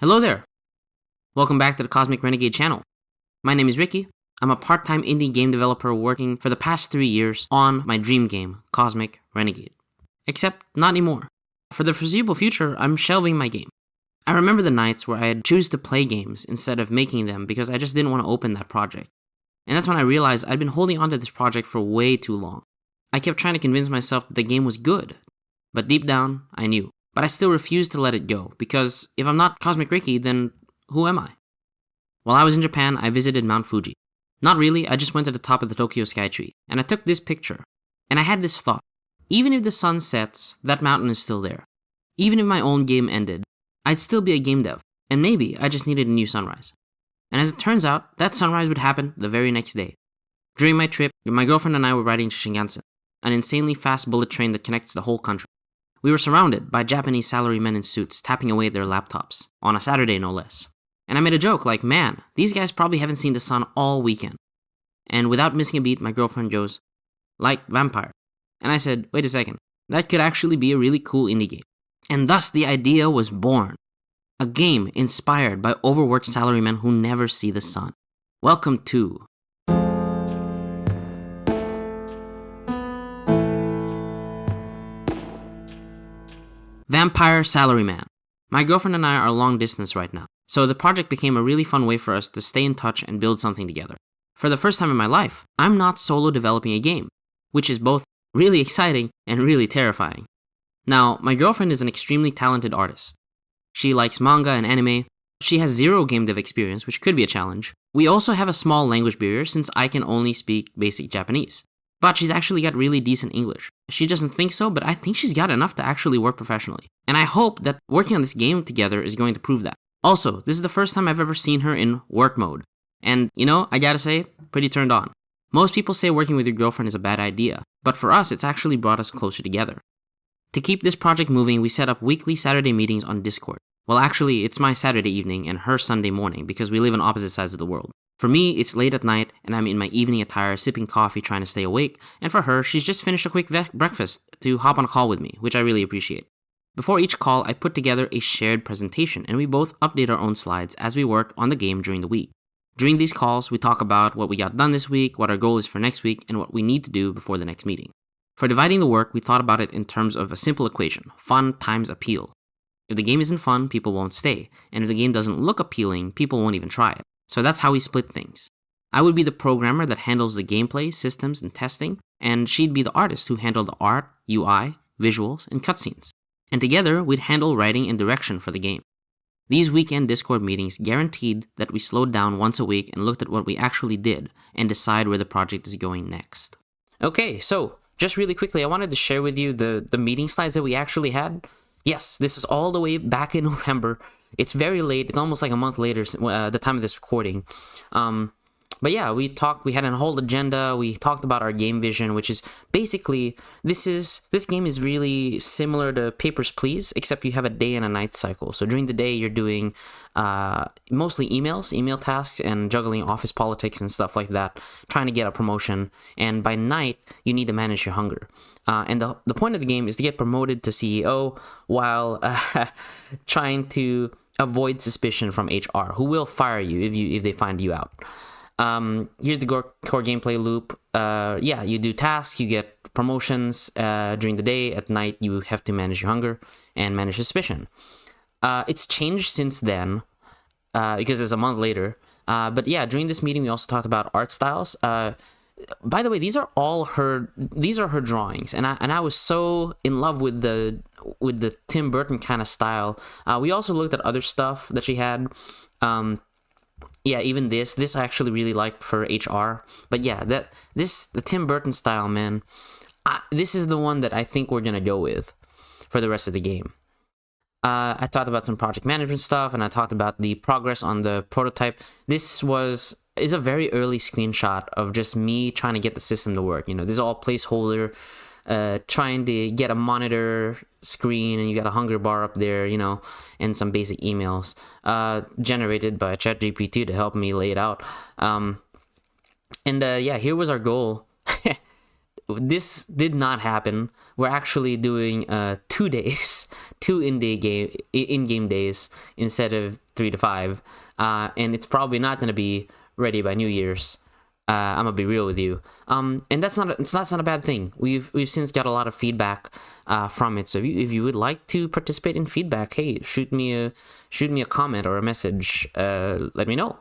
Hello there! Welcome back to the Cosmic Renegade channel. My name is Ricky. I'm a part-time indie game developer working for the past 3 years on my dream game, Cosmic Renegade. Except, not anymore. For the foreseeable future, I'm shelving my game. I remember the nights where I'd choose to play games instead of making them because I just didn't want to open that project. And that's when I realized I'd been holding onto this project for way too long. I kept trying to convince myself that the game was good, but deep down, I knew. But I still refused to let it go, because if I'm not Cosmic Ricky, then who am I? While I was in Japan, I visited Mount Fuji. Not really, I just went to the top of the Tokyo Skytree, and I took this picture. And I had this thought: even if the sun sets, that mountain is still there. Even if my own game ended, I'd still be a game dev, and maybe I just needed a new sunrise. And as it turns out, that sunrise would happen the very next day. During my trip, my girlfriend and I were riding Shinkansen, an insanely fast bullet train that connects the whole country. We were surrounded by Japanese salarymen in suits tapping away at their laptops, on a Saturday no less. And I made a joke like, man, these guys probably haven't seen the sun all weekend. And without missing a beat, my girlfriend goes, like Vampire. And I said, wait a second, that could actually be a really cool indie game. And thus the idea was born. A game inspired by overworked salarymen who never see the sun. Welcome to Vampire Salaryman. My girlfriend and I are long distance right now, so the project became a really fun way for us to stay in touch and build something together. For the first time in my life, I'm not solo developing a game, which is both really exciting and really terrifying. Now, my girlfriend is an extremely talented artist. She likes manga and anime. She has zero game dev experience, which could be a challenge. We also have a small language barrier since I can only speak basic Japanese. But she's actually got really decent English. She doesn't think so, but I think she's got enough to actually work professionally. And I hope that working on this game together is going to prove that. Also, this is the first time I've ever seen her in work mode. And, I gotta say, pretty turned on. Most people say working with your girlfriend is a bad idea, but for us, it's actually brought us closer together. To keep this project moving, we set up weekly Saturday meetings on Discord. Well, actually, it's my Saturday evening and her Sunday morning because we live on opposite sides of the world. For me, it's late at night and I'm in my evening attire sipping coffee trying to stay awake, and for her, she's just finished a quick breakfast to hop on a call with me, which I really appreciate. Before each call, I put together a shared presentation and we both update our own slides as we work on the game during the week. During these calls, we talk about what we got done this week, what our goal is for next week, and what we need to do before the next meeting. For dividing the work, we thought about it in terms of a simple equation: fun times appeal. If the game isn't fun, people won't stay, and if the game doesn't look appealing, people won't even try it. So that's how we split things. I would be the programmer that handles the gameplay, systems, and testing, and she'd be the artist who handled the art, UI, visuals, and cutscenes. And together, we'd handle writing and direction for the game. These weekend Discord meetings guaranteed that we slowed down once a week and looked at what we actually did and decide where the project is going next. Okay, so just really quickly, I wanted to share with you the meeting slides that we actually had. Yes, this is all the way back in November. It's very late. It's almost like a month later, the time of this recording. But yeah, we had a whole agenda. We talked about our game vision, which is basically, this game is really similar to Papers, Please, except you have a day and a night cycle. So during the day, you're doing mostly email tasks, and juggling office politics and stuff like that, trying to get a promotion. And by night, you need to manage your hunger. And the point of the game is to get promoted to CEO while trying to avoid suspicion from HR, who will fire you if they find you out. Here's the core gameplay loop. You do tasks, you get promotions during the day. At night, you have to manage your hunger and manage suspicion. It's changed since then because it's a month later. But yeah, during this meeting, we also talked about art styles. By the way, these are her drawings, and I was so in love with the Tim Burton kind of style. We also looked at other stuff that she had. Even this I actually really liked for HR. But yeah, the Tim Burton style, man, this is the one that I think we're gonna go with for the rest of the game. I talked about some project management stuff, and I talked about the progress on the prototype. This is a very early screenshot of just me trying to get the system to work. This is all placeholder, trying to get a monitor screen, and you got a hunger bar up there, and some basic emails generated by ChatGPT to help me lay it out. Here was our goal. this did not happen. We're actually doing 2 days, 2 in-game days instead of 3 to 5, and it's probably not going to be ready by New Year's. I'm gonna be real with you, and that's not a bad thing. We've since got a lot of feedback from it. So if you would like to participate in feedback, hey, shoot me a comment or a message. Let me know.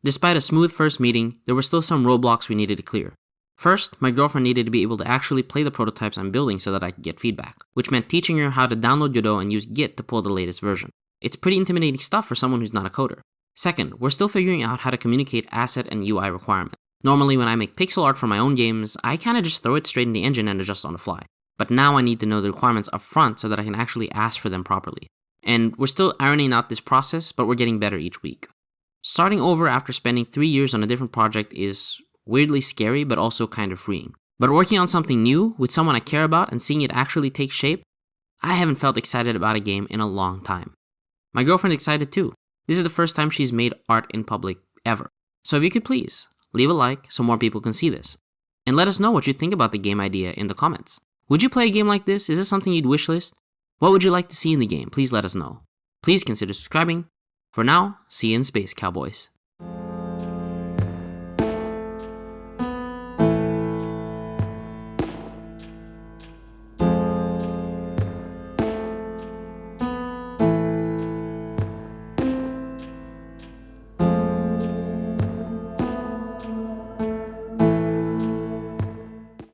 Despite a smooth first meeting, there were still some roadblocks we needed to clear. First, my girlfriend needed to be able to actually play the prototypes I'm building so that I could get feedback, which meant teaching her how to download Godot and use Git to pull the latest version. It's pretty intimidating stuff for someone who's not a coder. Second, we're still figuring out how to communicate asset and UI requirements. Normally, when I make pixel art for my own games, I kinda just throw it straight in the engine and adjust on the fly. But now I need to know the requirements up front so that I can actually ask for them properly. And we're still ironing out this process, but we're getting better each week. Starting over after spending 3 years on a different project is weirdly scary, but also kind of freeing. But working on something new with someone I care about and seeing it actually take shape, I haven't felt excited about a game in a long time. My girlfriend's excited too. This is the first time she's made art in public ever. So if you could please, leave a like so more people can see this. And let us know what you think about the game idea in the comments. Would you play a game like this? Is this something you'd wishlist? What would you like to see in the game? Please let us know. Please consider subscribing. For now, see you in space, cowboys.